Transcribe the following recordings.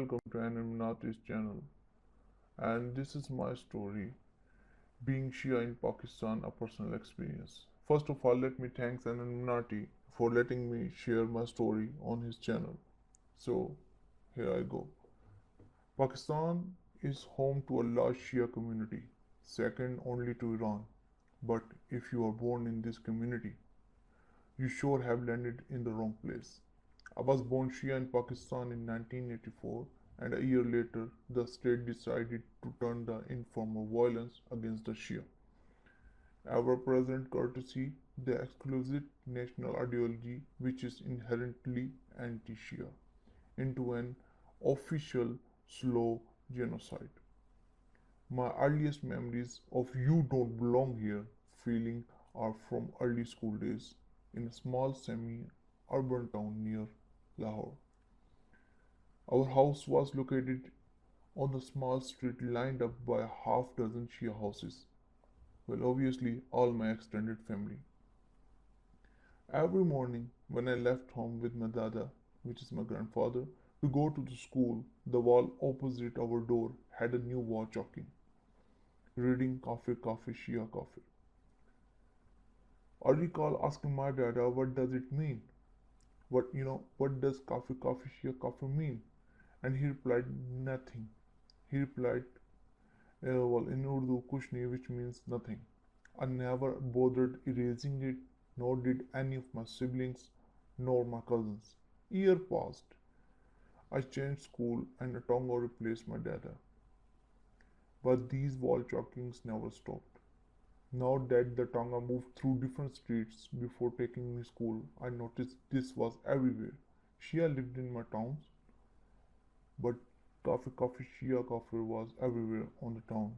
welcome to anti-Shia channel. And this is my story, being Shia in Pakistan, a personal experience. First of all, let me thank anonymity for letting me share my story on his channel. So, here I go. Pakistan is home to a large Shia community, second only to Iran. But if you are born in this community, you sure have landed in the wrong place. I was born Shia in Pakistan in 1984, and a year later, the state decided to turn the informal violence against the Shia, ever present courtesy, the exclusive national ideology, which is inherently anti Shia, into an official, slow genocide. My earliest memories of "you don't belong here" feeling are from early school days in a small semi urban town near Lahore. Our house was located on the small street lined up by a half dozen Shia houses. Well, obviously, all my extended family. Every morning, when I left home with my daada, which is my grandfather, to go to the school, the wall opposite our door had a new wall chalking, reading Kaafir Kaafir Shia Kaafir. I recall asking my dada, what does it mean? What does Kaafir Kaafir Shia Kaafir mean? And he replied, nothing. He replied, well, in Urdu, Kush, which means nothing. I never bothered erasing it, nor did any of my siblings, nor my cousins. Year passed. I changed school and a tonga replaced my dada. But these wall chalkings never stopped. Now that the tonga moved through different streets before taking me school, I noticed this was everywhere. Shia lived in my towns, but Kaafir Kaafir Shia Kaafir was everywhere on the town.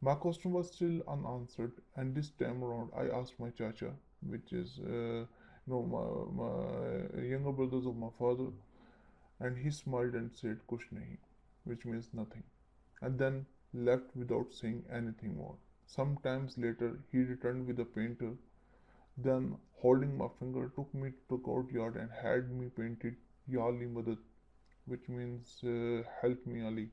My question was still unanswered, and this time around I asked my chaacha, which is my younger brothers of my father, and he smiled and said Kuch nahe, which means nothing, and then left without saying anything more. Sometimes later he returned with a painter, then holding my finger took me to the courtyard and had me painted Ya Ali Madad, which means help me Ali.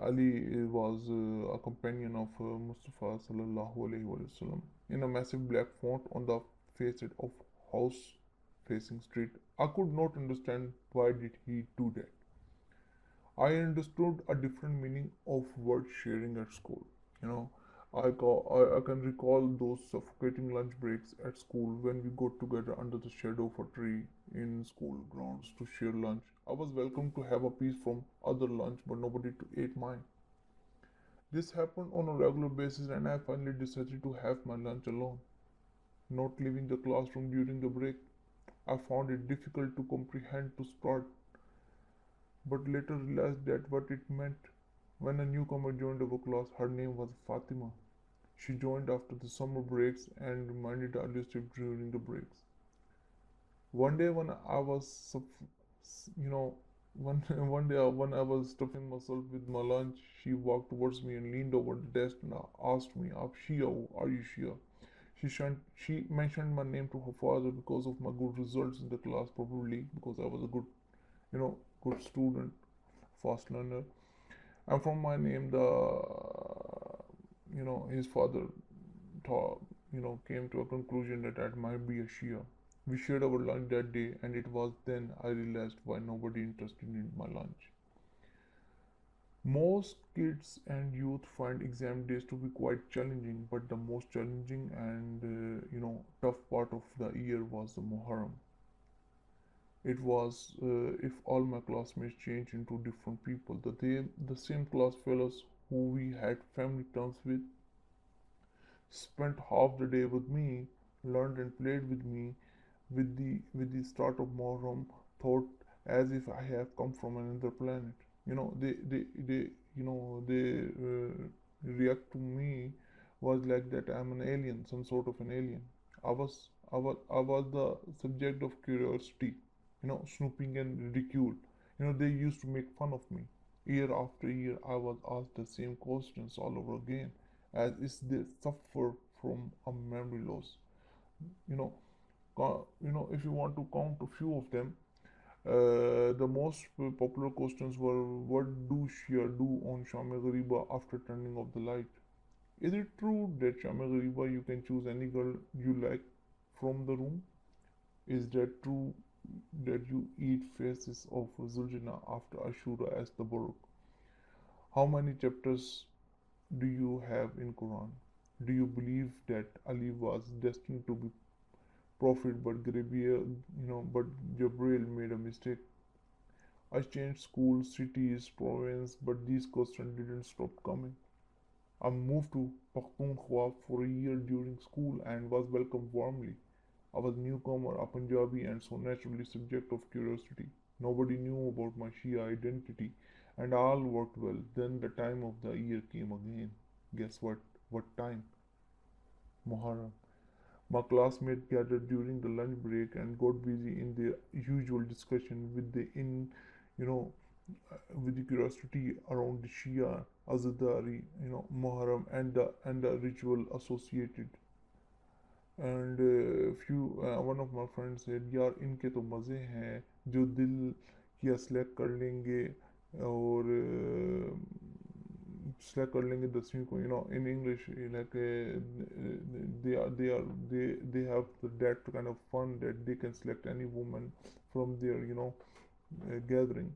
Ali was a companion of Mustafa sallallahu alaihi wasallam in a massive black font on the facade of house facing street. I could not understand why did he do that. I understood a different meaning of word sharing at school. You know, I can recall those suffocating lunch breaks at school when we got together under the shadow of a tree in school grounds to share lunch. I was welcome to have a piece from other lunch, but nobody to ate mine. This happened on a regular basis, and I finally decided to have my lunch alone, not leaving the classroom during the break. I found it difficult to comprehend to start, but later realized that what it meant. When a newcomer joined our class, her name was Fatima. She joined after the summer breaks and reminded the earliest during the breaks. One day when I was, you know, one day when I was stuffing myself with my lunch, she walked towards me and leaned over the desk and asked me, "Are Shia? Are you Shia?" She mentioned my name to her father because of my good results in the class, probably because I was a good, good student, fast learner. And from my name, his father thought, came to a conclusion that I might be a Shia. We shared our lunch that day, and it was then I realized why nobody interested in my lunch. Most kids and youth find exam days to be quite challenging, but the most challenging and tough part of the year was the Muharram. It was if all my classmates changed into different people. The same class fellows who we had family terms with spent half the day with me, learned and played with me. With the start of Muharram, thought as if I have come from another planet. They react to me was like that I'm an alien, some sort of an alien. I was the subject of curiosity, snooping and ridicule. They used to make fun of me. Year after year, I was asked the same questions all over again, as if they suffer from a memory loss. You know, if you want to count a few of them, The most popular questions were, what do Shia do on Sham Ghariba after turning off the light? Is it true that Sham Ghariba you can choose any girl you like from the room? Is that true that you eat faces of Zuljana after Ashura as the Baruch? How many chapters do you have in Quran? Do you believe that Ali was destined to be prophet, but but Gabriel made a mistake? I changed schools, cities, province, but these questions didn't stop coming. I moved to Pakhtunkhwa for a year during school and was welcomed warmly. I was a newcomer, a Punjabi, and so naturally subject of curiosity. Nobody knew about my Shia identity, and all worked well. Then the time of the year came again. Guess what? What time? Muharram. My classmates gathered during the lunch break and got busy in their usual discussion you know, with the curiosity around the Shia, Azadari, Muharram, and the ritual associated. And one of my friends said, यार इनके तो मज़े हैं जो दिल किया select कर लेंगे और सेलेक्ट कर लेंगे 10वीं को in English like they have that kind of fun that they can select any woman from their gathering.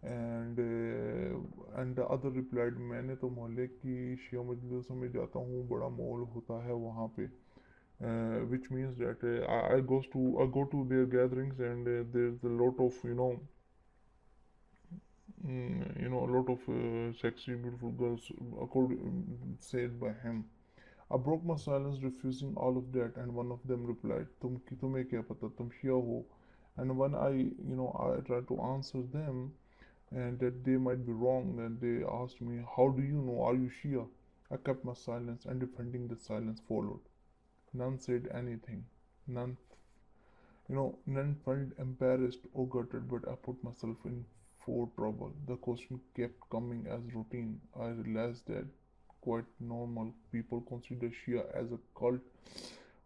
And the other replied, मैंने तो मोहल्ले की शिया मजलिसों में जाता हूँ, बड़ा माहौल होता है वहाँ पे. Which means that I go to their gatherings, and there's a lot of a lot of sexy beautiful girls, said by him. I broke my silence, refusing all of that, and one of them replied, तुम्हें क्या पता, तुम शिया हो? And when I tried to answer them, and that they might be wrong, and they asked me, how do you know, are you Shia? I kept my silence, and defending the silence followed. None said anything. None, none felt embarrassed or gutted, but I put myself in for trouble. The question kept coming as routine. I realized that quite normal people consider Shia as a cult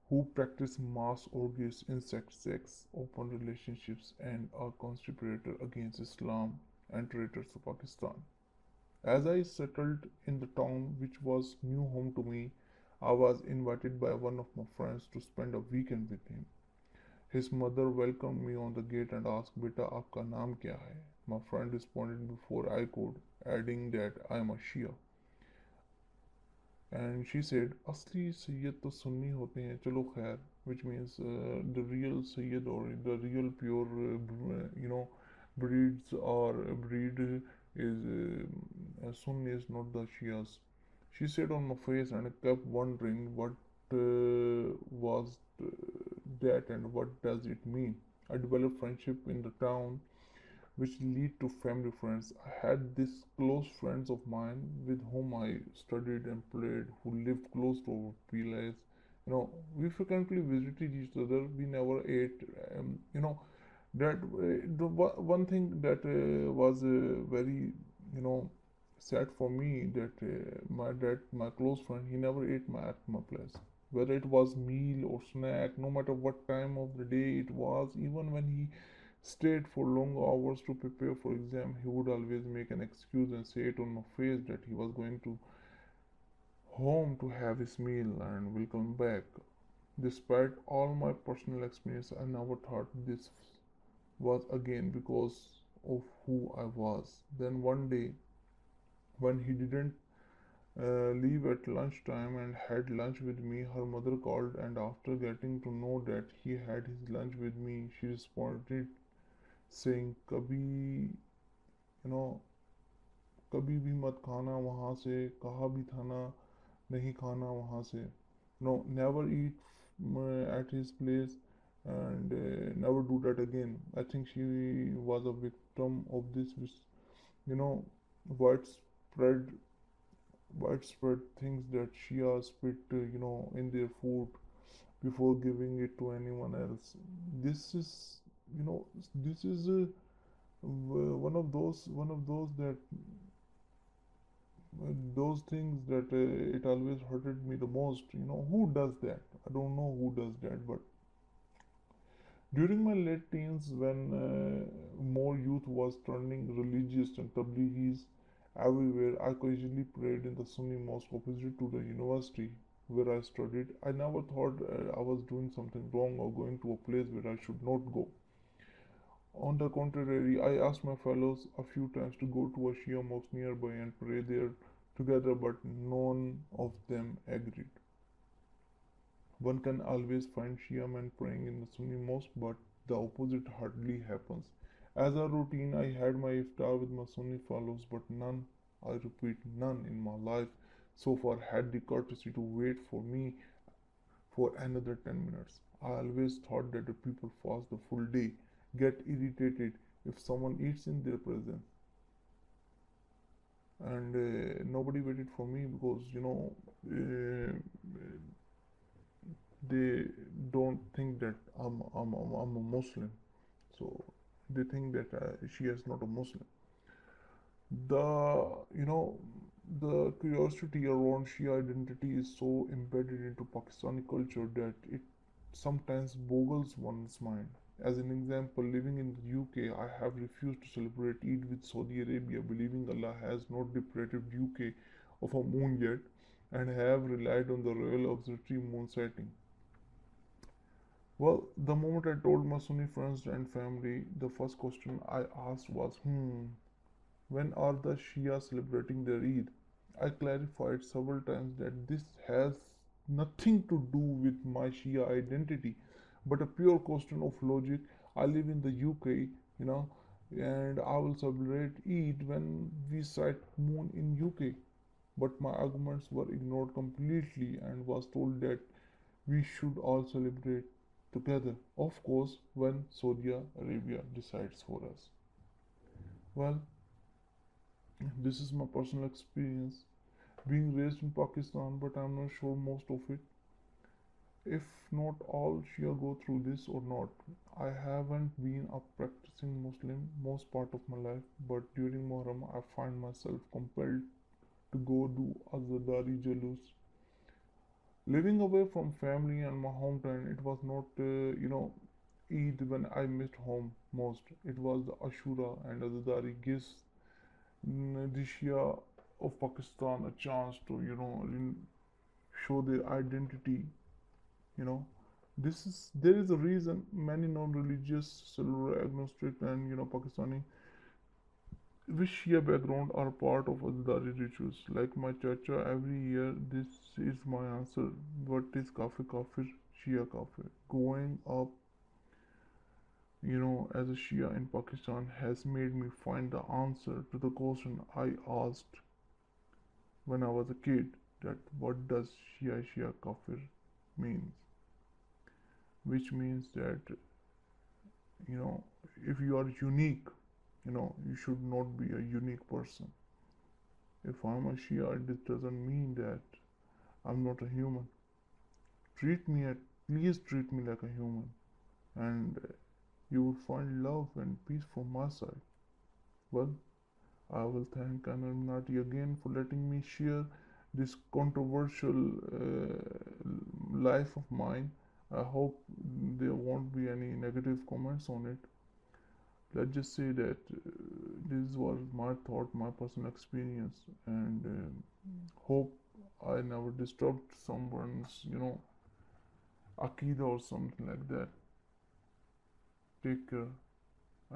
who practice mass orgies, insect sex, open relationships, and are conspirator against Islam and traitors to Pakistan. As I settled in the town, which was new home to me, I was invited by one of my friends to spend a weekend with him. His mother welcomed me on the gate and asked, Beta, aapka naam kya hai? My friend responded before I could, adding that I am a Shia. And she said, Asli Sayyid to Sunni hote hain, chalo khair, which means the real Sayyid or the real pure, breeds or breed is Sunni is not the Shias. She said on my face, and I kept wondering what was that and what does it mean. I developed friendship in the town which lead to family friends. I had these close friends of mine with whom I studied and played, who lived close to our villas. We frequently visited each other. We never ate. That the one thing that was very you know sad for me, that my close friend, he never ate at my place, whether it was meal or snack, no matter what time of the day it was. Even when he stayed for long hours to prepare for exam, he would always make an excuse and say it on my face that he was going to home to have his meal and will come back. Despite all my personal experience, I never thought this was again because of who I was. Then one day, when he didn't leave at lunchtime and had lunch with me, her mother called, and after getting to know that he had his lunch with me, she responded saying, "कभी know कभी भी मत खाना वहाँ से, कहा भी था ना नहीं खाना वहाँ से. No, never eat at his place, and never do that again." I think she was a victim of this, you know, widespread widespread things that Shia spit, in their food before giving it to anyone else. This is, this is one of those that those things that it always hurted me the most. Who does that? I don't know who does that, but During my late teens, when more youth was turning religious and tabligis everywhere, I occasionally prayed in the Sunni mosque opposite to the university where I studied. I never thought I was doing something wrong or going to a place where I should not go. On the contrary, I asked my fellows a few times to go to a Shia mosque nearby and pray there together, but none of them agreed. One can always find Shia men praying in the Sunni mosque, but the opposite hardly happens. As a routine, I had my iftar with my Sunni fellows, but none, I repeat, none in my life so far had the courtesy to wait for me for another 10 minutes. I always thought that the people fast the full day, get irritated if someone eats in their presence, and nobody waited for me because they don't think that I'm a Muslim, so they think that she is not a Muslim. The the curiosity around Shia identity is so embedded into Pakistani culture that it sometimes boggles one's mind. As an example, living in the UK, I have refused to celebrate Eid with Saudi Arabia, believing Allah has not deprived UK of a moon yet, and have relied on the Royal Observatory moon sighting. Well, the moment I told my Sunni friends and family, the first question I asked was, when are the Shia celebrating their Eid? I clarified several times that this has nothing to do with my Shia identity, but a pure question of logic. I live in the UK, you know, and I will celebrate Eid when we sight moon in UK. But my arguments were ignored completely and was told that we should all celebrate together, of course, when Saudi Arabia decides for us. Well, this is my personal experience being raised in Pakistan, but I'm not sure most of it. If not all Shia go through this or not. I haven't been a practicing Muslim most part of my life, but during Muharram I find myself compelled to go do Azadari Jalus. Living away from family and my hometown, it was not, Eid when I missed home most. It was the Ashura and Azadari gives the Shia of Pakistan a chance to, show their identity. You know, this is there is a reason many non-religious, secular, agnostic, and Pakistani with Shia background are part of Azadari rituals. Like my chaacha, every year this is my answer. What is Kaafir Kaafir Shia Kaafir? Growing up, as a Shia in Pakistan has made me find the answer to the question I asked when I was a kid. That what does Shia Kaafir means? Which means that you know if you are unique, you should not be a unique person. If I'm a Shia, this doesn't mean that I'm not a human. Treat me at Please treat me like a human, and you will find love and peace from my side. Well, I will thank Anonymity again for letting me share this controversial life of mine. I hope there won't be any negative comments on it. Let's just say that this was my thought, my personal experience, and hope I never disturbed someone's, akida or something like that. Take care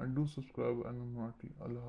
and do subscribe Anonymity. Allah